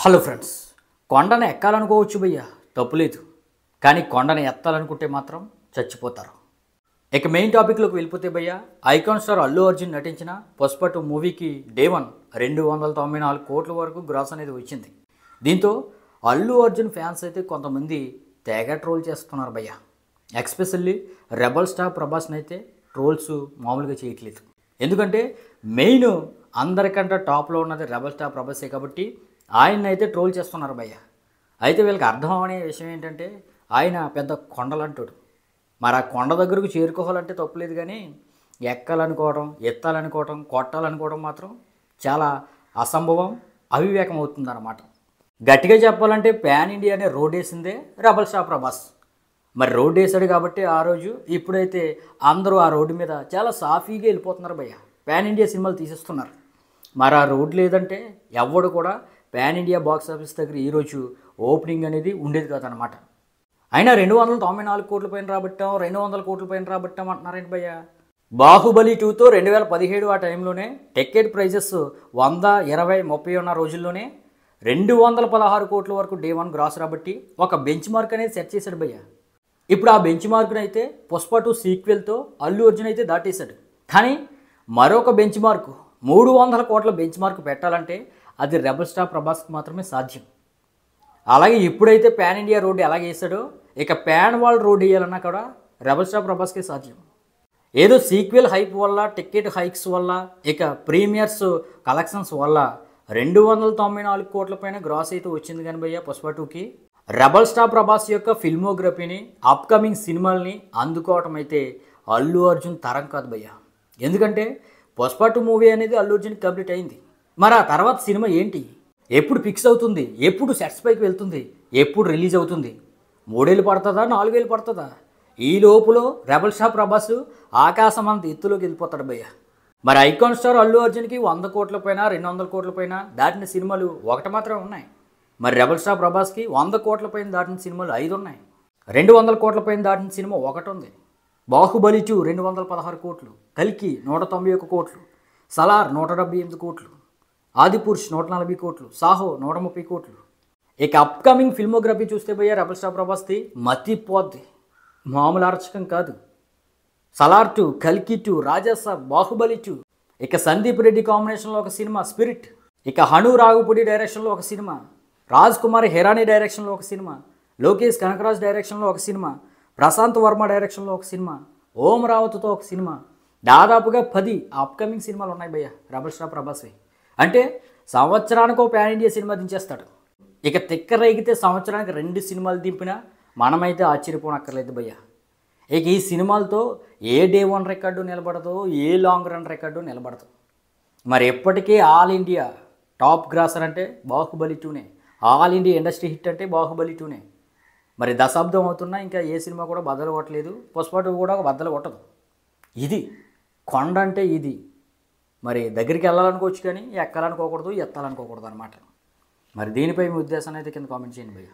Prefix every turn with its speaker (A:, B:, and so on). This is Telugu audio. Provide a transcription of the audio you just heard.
A: హలో ఫ్రెండ్స్, కొండను ఎక్కాలనుకోవచ్చు భయ్య, తప్పులేదు. కానీ కొండను ఎత్తాలనుకుంటే మాత్రం చచ్చిపోతారు. ఇక మెయిన్ టాపిక్లోకి వెళ్ళిపోతే భయ్య, ఐకాన్ స్టార్ అల్లు అర్జున్ నటించిన పుష్ప 2 మూవీకి డే 1 294 కోట్ల వరకు గ్రాస్ అనేది వచ్చింది. దీంతో అల్లు అర్జున్ ఫ్యాన్స్ అయితే కొంతమంది తెగ ట్రోల్ చేస్తున్నారు భయ్య. ఎక్స్పెషల్లీ రెబల్ స్టార్ ప్రభాస్ని అయితే ట్రోల్స్ మామూలుగా చేయట్లేదు. ఎందుకంటే మెయిన్ అందరికంటే టాప్లో ఉన్నది రెబల్ స్టార్ ప్రభాసే కాబట్టి ఆయన అయితే ట్రోల్ చేస్తున్నారు భయ్య. అయితే వీళ్ళకి అర్థం అనే విషయం ఏంటంటే ఆయన పెద్ద కొండలంటాడు. మరి ఆ కొండ దగ్గరకు చేరుకోవాలంటే తప్పులేదు, కానీ ఎక్కాలనుకోవడం, ఎత్తాలనుకోవడం, కొట్టాలనుకోవడం మాత్రం చాలా అసంభవం, అవివేకం అవుతుందన్నమాట. గట్టిగా చెప్పాలంటే పాన్ ఇండియానే రోడ్ వేసిందే రెబల్ స్టార్ ప్రభాస్. మరి రోడ్డు వేసాడు కాబట్టి ఆ రోజు, ఇప్పుడైతే అందరూ ఆ రోడ్డు మీద చాలా సాఫీగా వెళ్ళిపోతున్నారు భయ్య. పాన్ ఇండియా సినిమాలు తీసేస్తున్నారు. మరి ఆ రోడ్ లేదంటే ఎవడు కూడా పాన్ ఇండియా బాక్స్ ఆఫీస్ దగ్గర ఈరోజు ఓపెనింగ్ అనేది ఉండేది కాదనమాట. అయినా 294 కోట్ల పైన రాబట్టాం, 200 కోట్ల పైన రాబట్టాం అంటున్నారేంటి భయ్య. బాహుబలి 2తో 2017 ఆ టైంలోనే టికెట్ ప్రైజెస్ 100, 20, 30 ఉన్న రోజుల్లోనే 216 కోట్ల వరకు డే 1 గ్రాస్ రాబట్టి ఒక బెంచ్ మార్క్ అనేది సెట్ చేశాడు భయ్య. ఇప్పుడు ఆ బెంచ్ మార్క్ను అయితే పుష్ప 2 సీక్వెల్తో అల్లు అర్జున్ అయితే దాటేశాడు. కానీ మరొక బెంచ్ మార్క్ 300 కోట్ల బెంచ్ మార్క్ పెట్టాలంటే అది రెబల్ స్టార్ ప్రభాస్కి మాత్రమే సాధ్యం. అలాగే ఇప్పుడైతే పాన్ ఇండియా రోడ్డు ఎలాగ వేసాడో, ఇక పాన్ వరల్డ్ రోడ్డు వేయాలన్నా కూడా రెబల్ స్టార్ ప్రభాస్కే సాధ్యం. ఏదో సీక్వెల్ హైప్ వల్ల, టికెట్ హైక్స్ వల్ల, ఇక ప్రీమియర్స్ కలెక్షన్స్ వల్ల 294 కోట్ల పైన గ్రాస్ అయితే వచ్చింది. కానీ భయ్య పుష్ప 2కి రెబల్ స్టార్ ప్రభాస్ యొక్క ఫిల్మోగ్రఫీని, అప్కమింగ్ సినిమాల్ని అందుకోవటం అయితే అల్లు అర్జున్ తరం కాదు భయ్య. ఎందుకంటే పుష్ప 2 మూవీ అనేది అల్లు అర్జున్ కంప్లీట్ అయింది. మరి ఆ తర్వాత సినిమా ఏంటి, ఎప్పుడు ఫిక్స్ అవుతుంది, ఎప్పుడు సెట్స్ పైకి వెళ్తుంది, ఎప్పుడు రిలీజ్ అవుతుంది? 3 ఏళ్ళు పడుతుందా, 4 ఏళ్ళు పడుతుందా? ఈ లోపులో రెబల్ స్టార్ ప్రభాస్ ఆకాశం అంత ఎత్తులోకి వెళ్ళిపోతాడు భయ్య. మరి ఐకాన్ స్టార్ అల్లు అర్జున్కి 100 కోట్ల పైన, 200 కోట్ల పైన దాటిన సినిమాలు ఒకటి మాత్రమే ఉన్నాయి. మరి రెబల్ స్టార్ ప్రభాస్కి 100 కోట్ల పైన దాటిన సినిమాలు 5 ఉన్నాయి. 200 కోట్ల పైన దాటిన సినిమా ఒకటి ఉంది. బాహుబలి 2 216 కోట్లు, కల్కి 191 కోట్లు, సలార్ 178 కోట్లు, ఆదిపురుష్ 140 కోట్లు, సాహో 130 కోట్లు. ఇక అప్కమింగ్ ఫిల్మోగ్రఫీ చూస్తే భయ్య రెబల్ స్టార్ ప్రభాస్ది మతిపోద్ది, మామూలు అర్చకం కాదు. సలార్ 2, కల్కి 2, రాజాసాబ్, బాహుబలి 2, ఇక సందీప్ రెడ్డి కాంబినేషన్లో ఒక సినిమా స్పిరిట్, ఇక హను రాఘుపూడి డైరెక్షన్లో ఒక సినిమా, రాజ్ కుమార్ హిరానీ డైరెక్షన్లో ఒక సినిమా, లోకేష్ కనకరాజ్ డైరెక్షన్లో ఒక సినిమా, ప్రశాంత్ వర్మ డైరెక్షన్లో ఒక సినిమా, ఓం రావత్తో ఒక సినిమా, దాదాపుగా 10 అప్కమింగ్ సినిమాలు ఉన్నాయి భయ్య రెబల్ స్టార్ ప్రభాస్వి. అంటే సంవత్సరానికి ఒక పాన్ ఇండియా సినిమా దించేస్తాడు. ఇక తిక్క రేగితే సంవత్సరానికి 2 సినిమాలు దింపినా మనమైతే ఆశ్చర్యపోనక్కర్లేదు భయ్య. ఇక ఈ సినిమాలతో ఏ డే 1 రికార్డు నిలబడదో, ఏ లాంగ్ రన్ రికార్డు నిలబడదు. మరి ఎప్పటికీ ఆల్ ఇండియా టాప్ గ్రాసర్ అంటే బాహుబలి 2నే, ఆల్ ఇండియా ఇండస్ట్రీ హిట్ అంటే బాహుబలి 2నే. మరి దశాబ్దం అవుతున్నా ఇంకా ఏ సినిమా కూడా బద్దలు కొట్టలేదు, పుష్ప 2 కూడా బద్దలు కొట్టదు. ఇది కొండ అంటే ఇది. మరి దగ్గరికి వెళ్ళాలనుకోవచ్చు, కానీ ఎక్కాలనుకోకూడదు, ఎత్తాలనుకోకూడదు అనమాట. మరి దీనిపై మీ ఉద్దేశాన్ని అయితే కింద కామెంట్ చేయండి భయ్య.